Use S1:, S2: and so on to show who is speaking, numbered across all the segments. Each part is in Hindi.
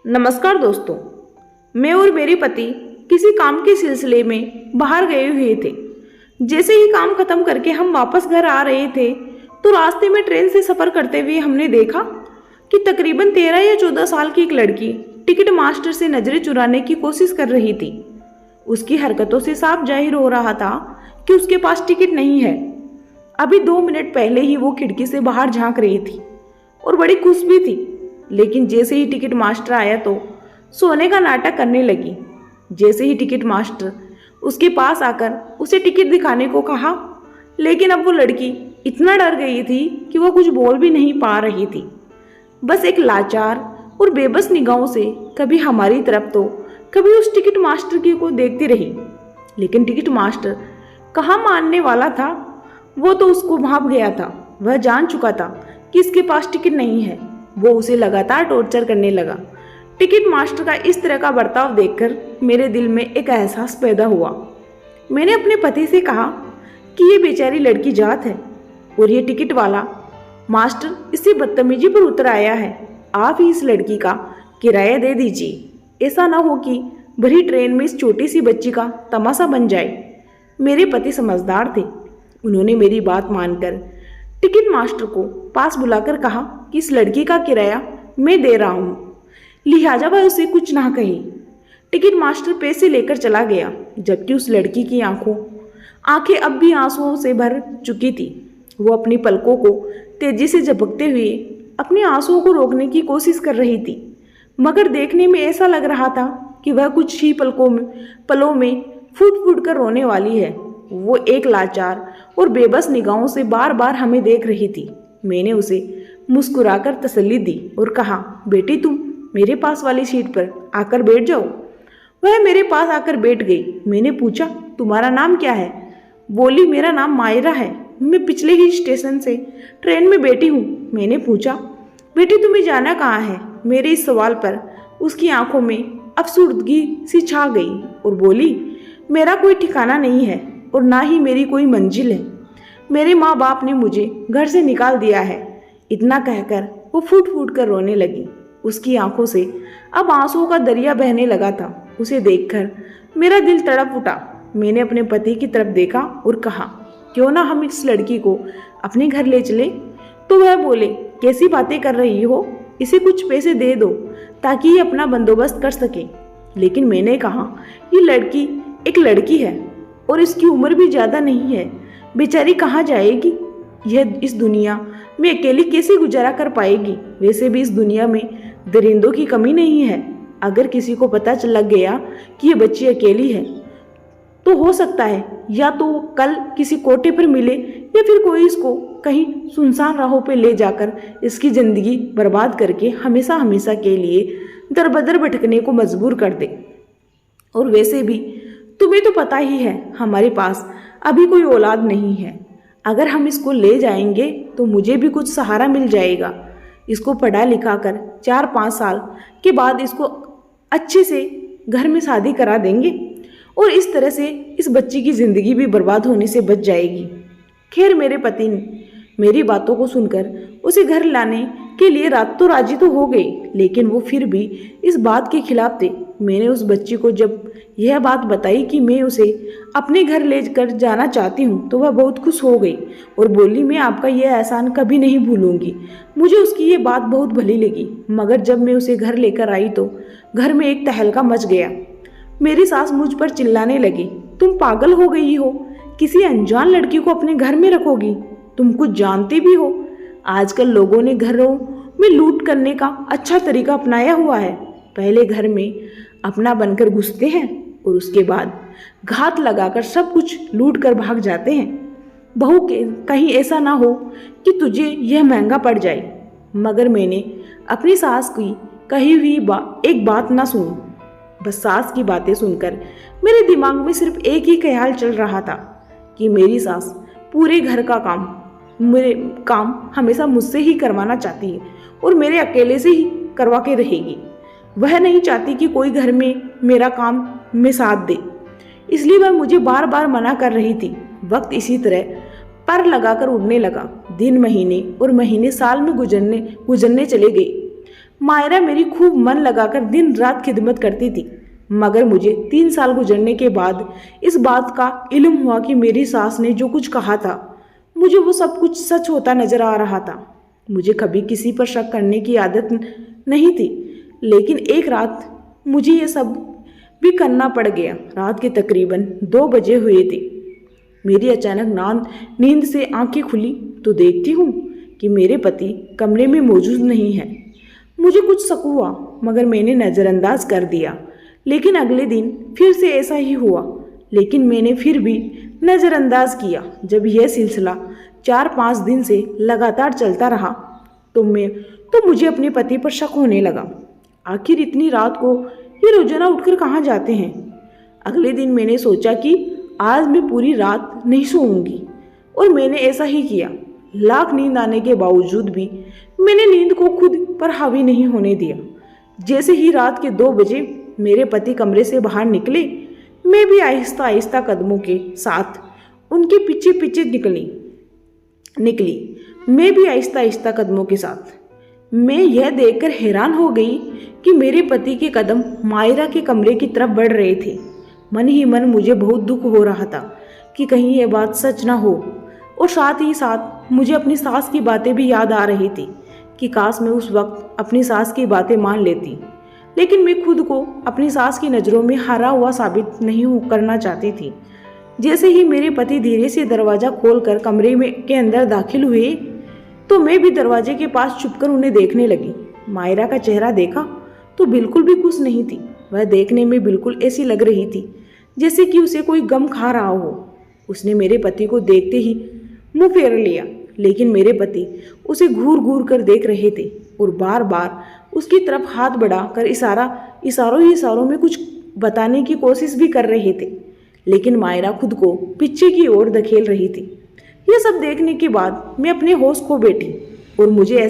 S1: नमस्कार दोस्तों। मैं और मेरे पति किसी काम के सिलसिले में बाहर गए हुए थे। जैसे ही काम खत्म करके हम वापस घर आ रहे थे तो रास्ते में ट्रेन से सफ़र करते हुए हमने देखा कि तकरीबन 13 या 14 साल की एक लड़की टिकट मास्टर से नज़रें चुराने की कोशिश कर रही थी। उसकी हरकतों से साफ जाहिर हो रहा था कि उसके पास टिकट नहीं है। अभी 2 मिनट पहले ही वो खिड़की से बाहर झांक रही थी और बड़ी खुश भी थी, लेकिन जैसे ही टिकट मास्टर आया तो सोने का नाटक करने लगी। जैसे ही टिकट मास्टर उसके पास आकर उसे टिकट दिखाने को कहा, लेकिन अब वो लड़की इतना डर गई थी कि वह कुछ बोल भी नहीं पा रही थी। बस एक लाचार और बेबस निगाहों से कभी हमारी तरफ तो कभी उस टिकट मास्टर की को देखती रही। लेकिन टिकट मास्टर कहाँ मानने वाला था। वो तो उसको भाप गया था। वह जान चुका था कि इसके पास टिकट नहीं है। वो उसे लगातार टॉर्चर करने लगा। टिकट मास्टर का इस तरह का बर्ताव देखकर मेरे दिल में एक एहसास पैदा हुआ। मैंने अपने पति से कहा कि ये बेचारी लड़की जात है और ये टिकट वाला मास्टर इससे बदतमीजी पर उतर आया है। आप ही इस लड़की का किराया दे दीजिए। ऐसा ना हो कि भरी ट्रेन में इस छोटी सी बच्ची का तमाशा बन जाए। मेरे पति समझदार थे। उन्होंने मेरी बात मानकर टिकट मास्टर को पास बुलाकर कहा कि इस लड़की का किराया मैं दे रहा हूँ, लिहाजा वह उसे कुछ ना कहे। टिकट मास्टर पैसे लेकर चला गया, जबकि उस लड़की की आंखें अब भी आंसुओं से भर चुकी थी। वो अपनी पलकों को तेजी से झपकते हुए अपने आंसुओं को रोकने की कोशिश कर रही थी, मगर देखने में ऐसा लग रहा था कि वह कुछ ही पलों में फूट फूट कर रोने वाली है। वो एक लाचार और बेबस निगाहों से बार बार हमें देख रही थी। मैंने उसे मुस्कुराकर तसल्ली दी और कहा, बेटी तुम मेरे पास वाली सीट पर आकर बैठ जाओ। वह मेरे पास आकर बैठ गई। मैंने पूछा, तुम्हारा नाम क्या है? बोली, मेरा नाम मायरा है। मैं पिछले ही स्टेशन से ट्रेन में बैठी हूँ। मैंने पूछा, बेटी तुम्हें जाना कहाँ है? मेरे इस सवाल पर उसकी आंखों में अफसुर्दगी सी छा गई और बोली, मेरा कोई ठिकाना नहीं है और ना ही मेरी कोई मंजिल है। मेरे माँ बाप ने मुझे घर से निकाल दिया है। इतना कहकर वो फूट फूट कर रोने लगी। उसकी आंखों से अब आंसुओं का दरिया बहने लगा था। उसे देखकर मेरा दिल तड़प उठा। मैंने अपने पति की तरफ देखा और कहा, क्यों ना हम इस लड़की को अपने घर ले चले? तो वह बोले, कैसी बातें कर रही हो? इसे कुछ पैसे दे दो ताकि ये अपना बंदोबस्त कर सके। लेकिन मैंने कहा, ये लड़की एक लड़की है और इसकी उम्र भी ज़्यादा नहीं है। बेचारी कहाँ जाएगी? यह इस दुनिया में अकेली कैसे गुजारा कर पाएगी? वैसे भी इस दुनिया में दरिंदों की कमी नहीं है। अगर किसी को पता लग गया कि ये बच्ची अकेली है तो हो सकता है या तो कल किसी कोटे पर मिले या फिर कोई इसको कहीं सुनसान राहों पर ले जाकर इसकी ज़िंदगी बर्बाद करके हमेशा हमेशा के लिए दर-बदर भटकने को मजबूर कर दे। और वैसे भी तुम्हें तो पता ही है, हमारे पास अभी कोई औलाद नहीं है। अगर हम इसको ले जाएंगे तो मुझे भी कुछ सहारा मिल जाएगा। इसको पढ़ा लिखा कर 4-5 साल के बाद इसको अच्छे से घर में शादी करा देंगे और इस तरह से इस बच्ची की ज़िंदगी भी बर्बाद होने से बच जाएगी। खैर, मेरे पति ने मेरी बातों को सुनकर उसे घर लाने के लिए रात तो राजी तो हो गई, लेकिन वो फिर भी इस बात के खिलाफ थे। मैंने उस बच्ची को जब यह बात बताई कि मैं उसे अपने घर ले कर जाना चाहती हूँ तो वह बहुत खुश हो गई और बोली, मैं आपका यह एहसान कभी नहीं भूलूंगी। मुझे उसकी ये बात बहुत भली लगी। मगर जब मैं उसे घर लेकर आई तो घर में एक तहलका मच गया। मेरी सास मुझ पर चिल्लाने लगी, तुम पागल हो गई हो? किसी अनजान लड़की को अपने घर में रखोगी? तुम कुछ जानती भी हो? आजकल लोगों ने घरों में लूट करने का अच्छा तरीका अपनाया हुआ है। पहले घर में अपना बनकर घुसते हैं और उसके बाद घात लगाकर सब कुछ लूट कर भाग जाते हैं। बहू के कहीं ऐसा ना हो कि तुझे यह महंगा पड़ जाए। मगर मैंने अपनी सास की कही हुई एक बात ना सुनी। बस सास की बातें सुनकर मेरे दिमाग में सिर्फ एक ही ख्याल चल रहा था कि मेरी सास पूरे घर का मेरे काम हमेशा मुझसे ही करवाना चाहती है और मेरे अकेले से ही करवा के रहेगी। वह नहीं चाहती कि कोई घर में मेरा काम में साथ दे, इसलिए वह मुझे बार बार मना कर रही थी। वक्त इसी तरह पर लगाकर उड़ने लगा। दिन महीने और महीने साल में गुजरने चले गए। मायरा मेरी खूब मन लगाकर दिन रात खिदमत करती थी, मगर मुझे 3 साल गुजरने के बाद इस बात का इल्म हुआ कि मेरी सास ने जो कुछ कहा था मुझे वो सब कुछ सच होता नजर आ रहा था। मुझे कभी किसी पर शक करने की आदत नहीं थी, लेकिन एक रात मुझे ये सब भी करना पड़ गया। रात के तकरीबन 2 बजे हुए थे। मेरी अचानक नींद से आंखें खुली तो देखती हूँ कि मेरे पति कमरे में मौजूद नहीं है। मुझे कुछ शक हुआ, मगर मैंने नज़रअंदाज कर दिया। लेकिन अगले दिन फिर से ऐसा ही हुआ, लेकिन मैंने फिर भी नज़रअंदाज किया। जब यह सिलसिला 4-5 दिन से लगातार चलता रहा तो मुझे अपने पति पर शक होने लगा। आखिर इतनी रात को ये रोजाना उठकर कहाँ जाते हैं? अगले दिन मैंने सोचा कि आज मैं पूरी रात नहीं सोऊंगी, और मैंने ऐसा ही किया। लाख नींद आने के बावजूद भी मैंने नींद को खुद पर हावी नहीं होने दिया। जैसे ही रात के 2 बजे मेरे पति कमरे से बाहर निकले, मैं भी आहिस्ता आहिस्ता कदमों के साथ उनके पीछे पीछे निकली। मैं भी आहिस्ता आहिस्ता कदमों के साथ। मैं यह देखकर हैरान हो गई कि मेरे पति के कदम मायरा के कमरे की तरफ बढ़ रहे थे। मन ही मन मुझे बहुत दुख हो रहा था कि कहीं यह बात सच ना हो, और साथ ही साथ मुझे अपनी सास की बातें भी याद आ रही थी कि काश मैं उस वक्त अपनी सास की बातें मान लेती। लेकिन मैं खुद को अपनी सास की नज़रों में हारा हुआ साबित नहीं करना चाहती थी। जैसे ही मेरे पति धीरे से दरवाज़ा खोलकर कमरे के अंदर दाखिल हुए तो मैं भी दरवाजे के पास छुपकर उन्हें देखने लगी। मायरा का चेहरा देखा तो बिल्कुल भी खुश नहीं थी। वह देखने में बिल्कुल ऐसी लग रही थी जैसे कि उसे कोई गम खा रहा हो। उसने मेरे पति को देखते ही मुंह फेर लिया, लेकिन मेरे पति उसे घूर घूर कर देख रहे थे और बार बार उसकी तरफ हाथ बढ़ाकर इशारों में कुछ बताने की कोशिश भी कर रहे थे। लेकिन मायरा खुद को पीछे की ओर धकेल रही थी। यह सब देखने के बाद मैं अपने होश खो बैठी और मुझे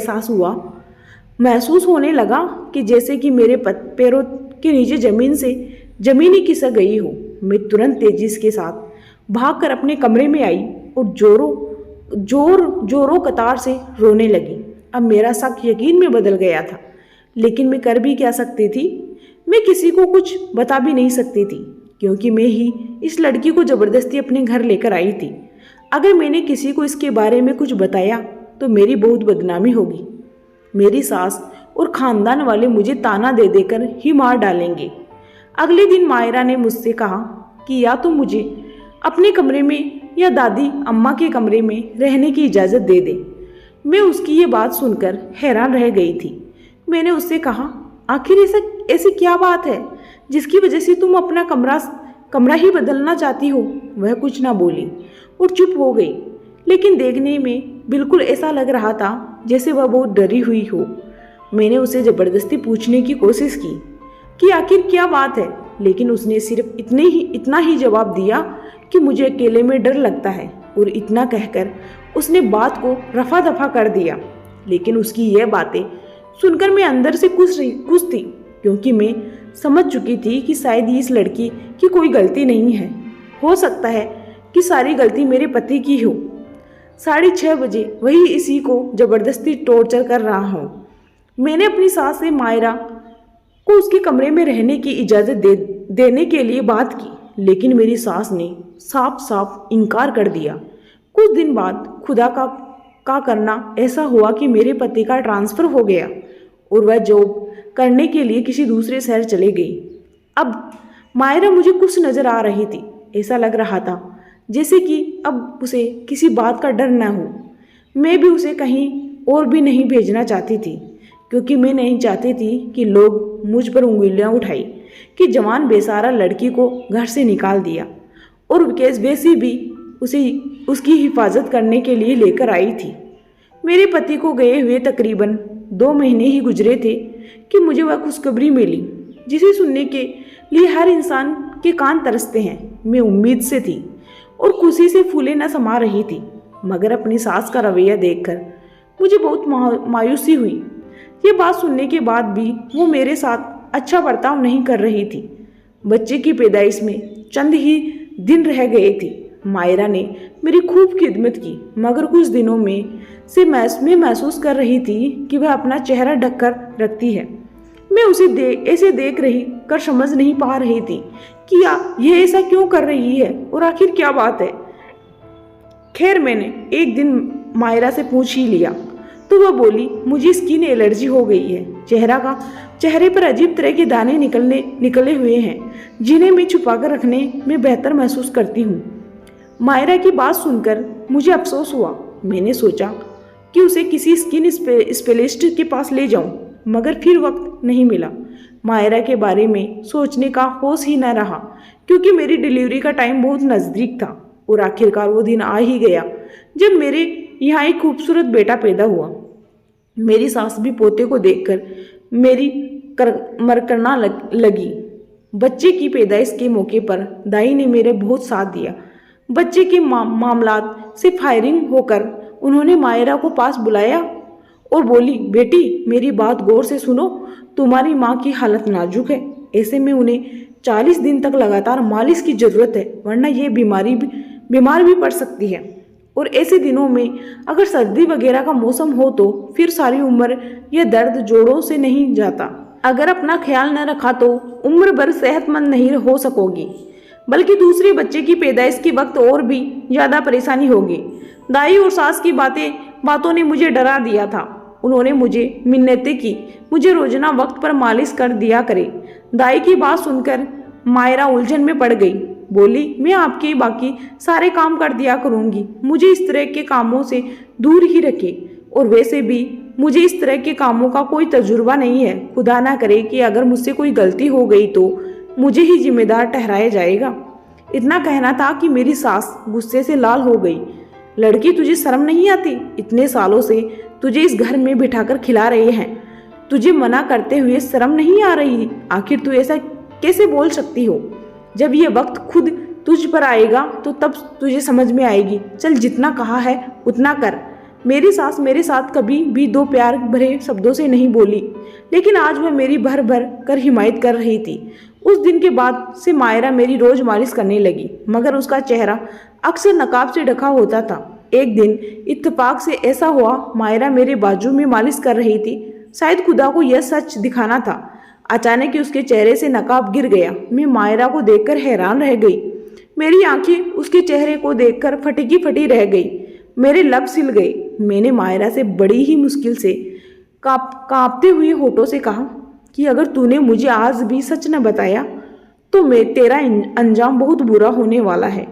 S1: महसूस होने लगा कि जैसे कि मेरे पैरों के नीचे जमीन ही खिसक गई हो। मैं तुरंत तेजी के साथ भागकर अपने कमरे में आई और जोरों कतार से रोने लगी। अब मेरा शक यकीन में बदल गया था, लेकिन मैं कर भी क्या सकती थी? मैं किसी को कुछ बता भी नहीं सकती थी, क्योंकि मैं ही इस लड़की को ज़बरदस्ती अपने घर लेकर आई थी। अगर मैंने किसी को इसके बारे में कुछ बताया तो मेरी बहुत बदनामी होगी। मेरी सास और ख़ानदान वाले मुझे ताना दे देकर ही मार डालेंगे। अगले दिन मायरा ने मुझसे कहा कि या तो मुझे अपने कमरे में या दादी अम्मा के कमरे में रहने की इजाज़त दे दे। मैं उसकी ये बात सुनकर हैरान रह गई थी। मैंने उससे कहा, आखिर ऐसी क्या बात है जिसकी वजह से तुम अपना कमरा ही बदलना चाहती हो? वह कुछ ना बोली और चुप हो गई, लेकिन देखने में बिल्कुल ऐसा लग रहा था जैसे वह बहुत डरी हुई हो। मैंने उसे ज़बरदस्ती पूछने की कोशिश की कि आखिर क्या बात है, लेकिन उसने सिर्फ इतना ही जवाब दिया कि मुझे अकेले में डर लगता है, और इतना कहकर उसने बात को रफा दफा कर दिया। लेकिन उसकी यह बातें सुनकर मैं अंदर से खुश थी, क्योंकि मैं समझ चुकी थी कि शायद इस लड़की की कोई गलती नहीं है। हो सकता है कि सारी गलती मेरे पति की हो। 6:30 बजे वही इसी को ज़बरदस्ती टॉर्चर कर रहा हूँ। मैंने अपनी सास से मायरा को उसके कमरे में रहने की इजाज़त देने के लिए बात की, लेकिन मेरी सास ने साफ साफ इनकार कर दिया। कुछ दिन बाद खुदा का करना ऐसा हुआ कि मेरे पति का ट्रांसफ़र हो गया और वह जॉब करने के लिए किसी दूसरे शहर चले गई। अब मायरा मुझे कुछ नज़र आ रही थी। ऐसा लग रहा था जैसे कि अब उसे किसी बात का डर न हो। मैं भी उसे कहीं और भी नहीं भेजना चाहती थी, क्योंकि मैं नहीं चाहती थी कि लोग मुझ पर उंगलियां उठाई कि जवान बेसारा लड़की को घर से निकाल दिया, और वैसे भी उसे उसकी हिफाजत करने के लिए लेकर आई थी। मेरे पति को गए हुए तकरीबन 2 महीने ही गुजरे थे कि मुझे वह खुशखबरी मिली जिसे सुनने के लिए हर इंसान के कान तरसते हैं। मैं उम्मीद से थी और खुशी से फूले न समा रही थी, मगर अपनी सास का रवैया देखकर मुझे बहुत मायूसी हुई। ये बात सुनने के बाद भी वो मेरे साथ अच्छा बर्ताव नहीं कर रही थी। बच्चे की पैदाइश में चंद ही दिन रह गए थे। मायरा ने मेरी खूब खिदमत की, मगर कुछ दिनों में से मैं महसूस कर रही थी कि वह अपना चेहरा ढककर रखती है। मैं उसे ऐसे देख रही कर समझ नहीं पा रही थी कि यह ऐसा क्यों कर रही है और आखिर क्या बात है। खैर, मैंने एक दिन मायरा से पूछ ही लिया तो वह बोली, मुझे स्किन एलर्जी हो गई है। चेहरे पर अजीब तरह के दाने निकले हुए हैं, जिन्हें मैं छुपाकर रखने में बेहतर महसूस करती हूँ। मायरा की बात सुनकर मुझे अफसोस हुआ। मैंने सोचा कि उसे किसी स्किन स्पेशलिस्ट के पास ले जाऊं, मगर फिर वक्त नहीं मिला। मायरा के बारे में सोचने का होश ही न रहा, क्योंकि मेरी डिलीवरी का टाइम बहुत नज़दीक था। और आखिरकार वो दिन आ ही गया जब मेरे यहाँ एक खूबसूरत बेटा पैदा हुआ। मेरी सास भी पोते को देखकर मेरी मरकरना लगी। बच्चे की पैदाइश के मौके पर दाई ने मेरे बहुत साथ दिया। बच्चे के मामलात से फायरिंग होकर उन्होंने मायरा को पास बुलाया और बोली, बेटी मेरी बात गौर से सुनो, तुम्हारी माँ की हालत नाजुक है। ऐसे में उन्हें 40 दिन तक लगातार मालिश की जरूरत है, वरना ये बीमार भी पड़ सकती है। और ऐसे दिनों में अगर सर्दी वगैरह का मौसम हो तो फिर सारी उम्र यह दर्द जोड़ों से नहीं जाता। अगर अपना ख्याल न रखा तो उम्र भर सेहतमंद नहीं हो सकोगी, बल्कि दूसरे बच्चे की पैदाइश के वक्त और भी ज़्यादा परेशानी होगी। दाई और सास की बातों ने मुझे डरा दिया था। उन्होंने मुझे मिन्नतें की, मुझे रोजाना वक्त पर मालिश कर दिया करे। दाई की बात सुनकर मायरा उलझन में पड़ गई। बोली, मैं आपके बाकी सारे काम कर दिया करूंगी, मुझे इस तरह के कामों से दूर ही रखे। और वैसे भी मुझे इस तरह के कामों का कोई तजुर्बा नहीं है। खुदा ना करे कि अगर मुझसे कोई गलती हो गई तो मुझे ही जिम्मेदार ठहराया जाएगा। इतना कहना था कि मेरी सास गुस्से से लाल हो गई। लड़की, तुझे शर्म नहीं आती? इतने सालों से तुझे इस घर में बिठाकर खिला रहे हैं, तुझे मना करते हुए शर्म नहीं आ रही? आखिर तू ऐसा कैसे बोल सकती हो? जब ये वक्त खुद तुझ पर आएगा तो तब तुझे समझ में आएगी। चल, जितना कहा है उतना कर। मेरी सास मेरे साथ कभी भी दो प्यार भरे शब्दों से नहीं बोली, लेकिन आज वह मेरी भर भर कर हिमायत कर रही थी। उस दिन के बाद से मायरा मेरी रोज मालिश करने लगी, मगर उसका चेहरा अक्सर नकाब से ढका होता था। एक दिन इत्तेफाक से ऐसा हुआ, मायरा मेरे बाजू में मालिश कर रही थी। शायद खुदा को यह सच दिखाना था। अचानक ही उसके चेहरे से नकाब गिर गया। मैं मायरा को देखकर हैरान रह गई। मेरी आंखें उसके चेहरे को देखकर फटी फटी रह गई। मेरे लब सिल गए। मैंने मायरा से बड़ी ही मुश्किल से कांपते हुए होठों से कहा कि अगर तूने मुझे आज भी सच न बताया तो तेरा अंजाम बहुत बुरा होने वाला है।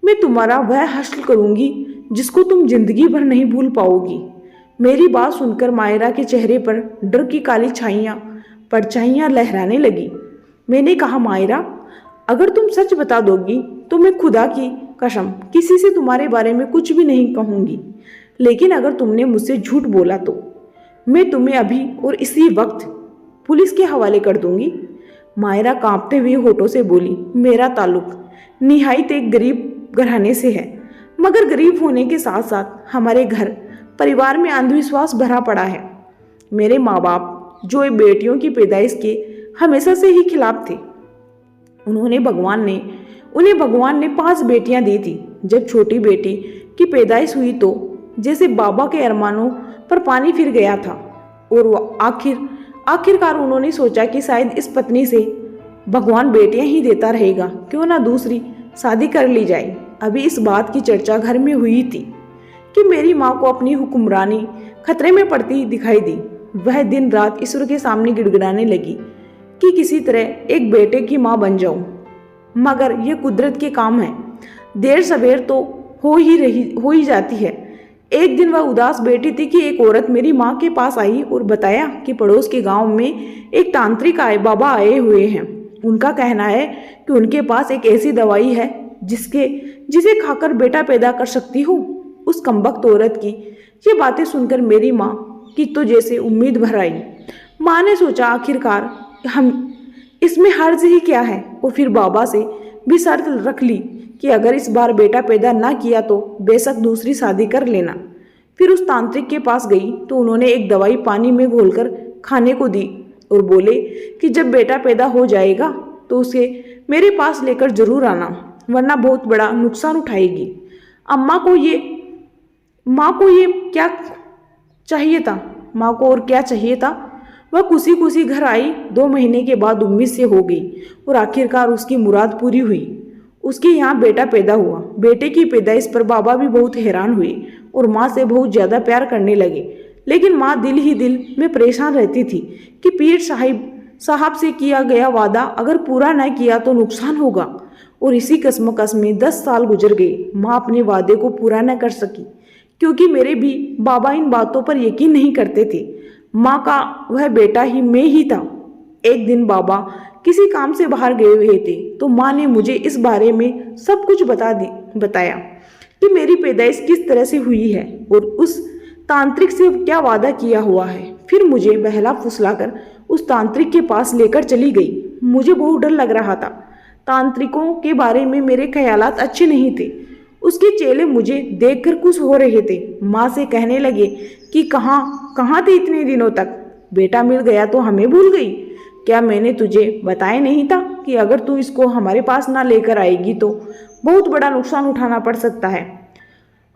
S1: मैं तुम्हारा वह हासिल करूंगी जिसको तुम जिंदगी भर नहीं भूल पाओगी। मेरी बात सुनकर मायरा के चेहरे पर डर की काली परछाइयां लहराने लगी। मैंने कहा, मायरा, अगर तुम सच बता दोगी तो मैं खुदा की कसम किसी से तुम्हारे बारे में कुछ भी नहीं कहूंगी, लेकिन अगर तुमने मुझसे झूठ बोला तो मैं तुम्हें अभी और इसी वक्त पुलिस के हवाले कर दूंगी। मायरा कांपते हुए होठों से बोली, मेरा ताल्लुक निहायत एक गरीब घराने से है, मगर गरीब होने के साथ साथ हमारे घर परिवार में अंधविश्वास भरा पड़ा है। मेरे माँ बाप जो बेटियों की पैदाइश के हमेशा से ही खिलाफ थे। उन्हें भगवान ने 5 बेटियां दी थी। जब छोटी बेटी की पैदाइश हुई तो जैसे बाबा के अरमानों पर पानी फिर गया था और वो आखिरकार उन्होंने सोचा कि शायद इस पत्नी से भगवान बेटियां ही देता रहेगा, क्यों ना दूसरी शादी कर ली जाए। अभी इस बात की चर्चा घर में हुई थी कि मेरी माँ को अपनी हुक्मरानी खतरे में पड़ती दिखाई दी। वह दिन रात ईश्वर के सामने गिड़गिड़ाने लगी कि किसी तरह एक बेटे की माँ बन जाऊं, मगर यह कुदरत के काम है, देर सवेर तो हो ही जाती है। एक दिन वह उदास बैठी थी कि एक औरत मेरी माँ के पास आई और बताया कि पड़ोस के गांव में एक तांत्रिक बाबा आए हुए हैं। उनका कहना है कि उनके पास एक ऐसी दवाई है जिसे खाकर बेटा पैदा कर सकती हो। उस कमबख्त औरत की ये बातें सुनकर मेरी माँ की तो जैसे उम्मीद भर आई। माँ ने सोचा, आखिरकार हम इसमें हर्ज ही क्या है, और फिर बाबा से भी शर्त रख ली कि अगर इस बार बेटा पैदा ना किया तो बेशक दूसरी शादी कर लेना। फिर उस तांत्रिक के पास गई तो उन्होंने एक दवाई पानी में घोलकर खाने को दी और बोले कि जब बेटा पैदा हो जाएगा तो उसे मेरे पास लेकर जरूर आना, वरना बहुत बड़ा नुकसान उठाएगी। माँ को ये क्या चाहिए था? माँ को और क्या चाहिए था? वह खुशी खुशी घर आई। 2 महीने के बाद उम्मीद से हो गई और आखिरकार उसकी मुराद पूरी हुई। उसके यहाँ बेटा पैदा हुआ। बेटे की पैदाइश पर बाबा भी बहुत हैरान हुए और माँ से बहुत ज़्यादा प्यार करने लगे। लेकिन माँ दिल ही दिल में परेशान रहती थी कि पीर साहब से किया गया वादा अगर पूरा न किया तो नुकसान होगा। और इसी कश्मकश में 10 साल गुजर गए। माँ अपने वादे को पूरा न कर सकी क्योंकि मेरे भी बाबा इन बातों पर यकीन नहीं करते थे। माँ का वह बेटा ही मैं ही था। एक दिन बाबा किसी काम से बाहर गए हुए थे तो माँ ने मुझे इस बारे में सब कुछ बताया कि मेरी पैदाइश किस तरह से हुई है और उस तांत्रिक से क्या वादा किया हुआ है। फिर मुझे बहला फुसलाकर उस तांत्रिक के पास लेकर चली गई। मुझे बहुत डर लग रहा था। तांत्रिकों के बारे में मेरे ख्यालात अच्छे नहीं थे। उसके चेले मुझे देखकर खुश हो रहे थे। माँ से कहने लगे कि कहाँ थे इतने दिनों तक? बेटा मिल गया तो हमें भूल गई? क्या मैंने तुझे बताया नहीं था कि अगर तू इसको हमारे पास ना लेकर आएगी तो बहुत बड़ा नुकसान उठाना पड़ सकता है?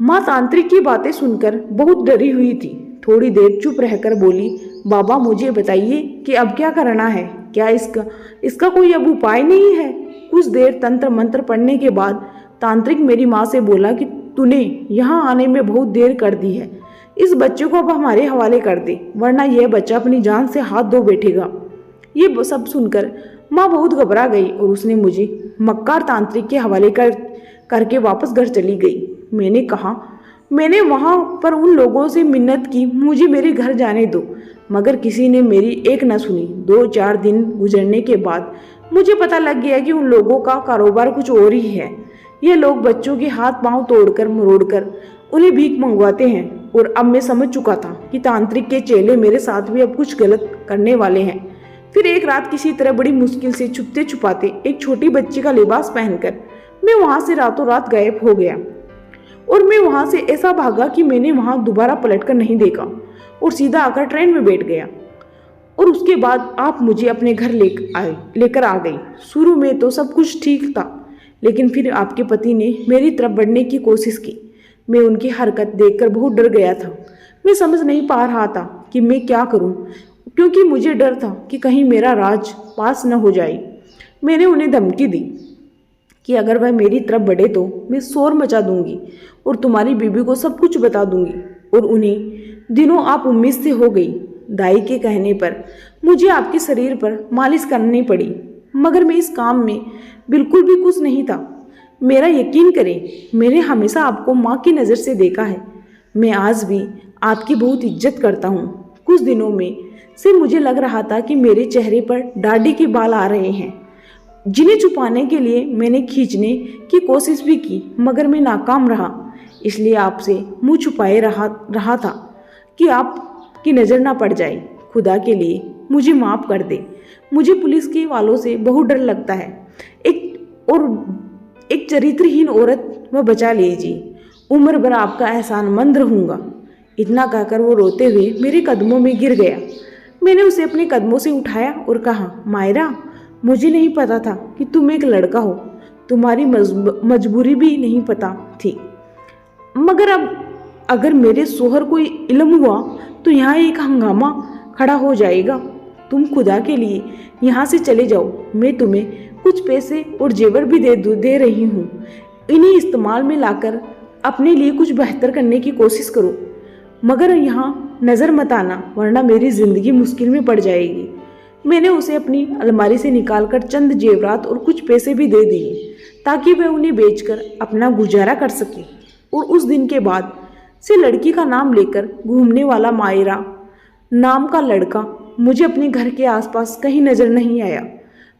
S1: माँ तांत्रिक की बातें सुनकर बहुत डरी हुई थी। थोड़ी देर चुप रहकर बोली, बाबा मुझे बताइए कि अब क्या करना है? क्या इसका कोई अब उपाय नहीं है? कुछ देर तंत्र मंत्र पढ़ने के बाद तांत्रिक मेरी माँ से बोला कि तूने यहाँ आने में बहुत देर कर दी है। इस बच्चे को अब हमारे हवाले कर दे, वरना यह बच्चा अपनी जान से हाथ धो बैठेगा। ये सब सुनकर माँ बहुत घबरा गई और उसने मुझे मक्कार तांत्रिक के हवाले करके वापस घर चली गई। मैंने वहाँ पर उन लोगों से मिन्नत की, मुझे मेरे घर जाने दो, मगर किसी ने मेरी एक न सुनी। 2-4 दिन गुजरने के बाद मुझे पता लग गया कि उन लोगों का कारोबार कुछ और ही है। ये लोग बच्चों के हाथ पांव तोड़कर मरोड़कर उन्हें भीख मंगवाते हैं। और अब मैं समझ चुका था कि तांत्रिक के चेले मेरे साथ भी अब कुछ गलत करने वाले हैं। फिर एक रात किसी तरह बड़ी मुश्किल से छुपते छुपाते एक छोटी बच्ची का लिबास पहनकर मैं वहां से रातों रात गायब हो गया। और मैं वहां से ऐसा भागा कि मैंने वहां दोबारा पलटकर नहीं देखा और सीधा आकर ट्रेन में बैठ गया। और उसके बाद आप मुझे अपने घर लेकर आ गई। शुरू में तो सब कुछ ठीक था, लेकिन फिर आपके पति ने मेरी तरफ बढ़ने की कोशिश की। मैं उनकी हरकत देखकर बहुत डर गया था। मैं समझ नहीं पा रहा था कि मैं क्या करूं, क्योंकि मुझे डर था कि कहीं मेरा राज पास न हो जाए। मैंने उन्हें धमकी दी कि अगर वह मेरी तरफ बढ़े तो मैं शोर मचा दूंगी और तुम्हारी बीबी को सब कुछ बता दूंगी। और उन्हीं दिनों आप उम्मीद से हो गई। दाई के कहने पर मुझे आपके शरीर पर मालिश करनी पड़ी, मगर मैं इस काम में बिल्कुल भी खुश नहीं था। मेरा यकीन करें, मैंने हमेशा आपको माँ की नज़र से देखा है। मैं आज भी आपकी बहुत इज्जत करता हूँ। कुछ दिनों में से मुझे लग रहा था कि मेरे चेहरे पर दाढ़ी के बाल आ रहे हैं, जिन्हें छुपाने के लिए मैंने खींचने की कोशिश भी की, मगर मैं नाकाम रहा। इसलिए आपसे मुंह छुपाए रहा था कि आपकी नज़र ना पड़ जाए। खुदा के लिए मुझे माफ़ कर दे। मुझे पुलिस के वालों से बहुत डर लगता है। एक चरित्रहीन औरत वह बचा लीजिए। उम्र भर आपका एहसानमंद रहूँगा। इतना कहकर वो रोते हुए मेरे कदमों में गिर गया। मैंने उसे अपने कदमों से उठाया और कहा, मायरा, मुझे नहीं पता था कि तुम एक लड़का हो। तुम्हारी मजबूरी भी नहीं पता थी, मगर अब अगर मेरे सोहर को इल्म हुआ तो यहाँ एक हंगामा खड़ा हो जाएगा। तुम खुदा के लिए यहाँ से चले जाओ। मैं तुम्हें कुछ पैसे और जेवर भी दे रही हूँ। इन्हें इस्तेमाल में लाकर अपने लिए कुछ बेहतर करने की कोशिश करो, मगर यहाँ नज़र मत आना, वरना मेरी ज़िंदगी मुश्किल में पड़ जाएगी। मैंने उसे अपनी अलमारी से निकालकर चंद जेवरात और कुछ पैसे भी दे दिए ताकि वह उन्हें बेचकर अपना गुजारा कर सके। और उस दिन के बाद से लड़की का नाम लेकर घूमने वाला मायरा नाम का लड़का मुझे अपने घर के आसपास कहीं नज़र नहीं आया।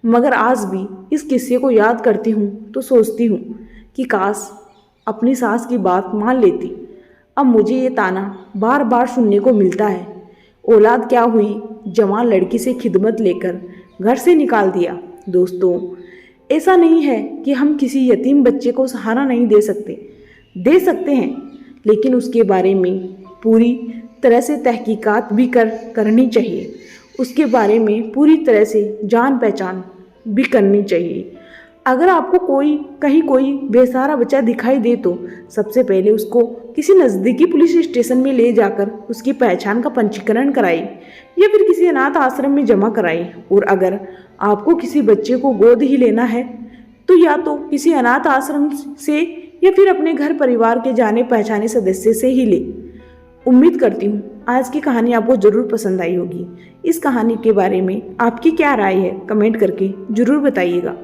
S1: मगर आज भी इस किस्से को याद करती हूँ तो सोचती हूँ कि काश अपनी सास की बात मान लेती। अब मुझे ये ताना बार बार सुनने को मिलता है, औलाद क्या हुई, जवान लड़की से खिदमत लेकर घर से निकाल दिया। दोस्तों, ऐसा नहीं है कि हम किसी यतीम बच्चे को सहारा नहीं दे सकते हैं, लेकिन उसके बारे में पूरी तरह से तहकीकात भी करनी चाहिए। उसके बारे में पूरी तरह से जान पहचान भी करनी चाहिए। अगर आपको कहीं कोई बेसहारा बच्चा दिखाई दे तो सबसे पहले उसको किसी नज़दीकी पुलिस स्टेशन में ले जाकर उसकी पहचान का पंजीकरण कराएं या फिर किसी अनाथ आश्रम में जमा कराएं। और अगर आपको किसी बच्चे को गोद ही लेना है तो या तो किसी अनाथ आश्रम से या फिर अपने घर परिवार के जाने पहचाने सदस्य से ही ले। उम्मीद करती हूँ आज की कहानी आपको ज़रूर पसंद आई होगी। इस कहानी के बारे में आपकी क्या राय है कमेंट करके ज़रूर बताइएगा।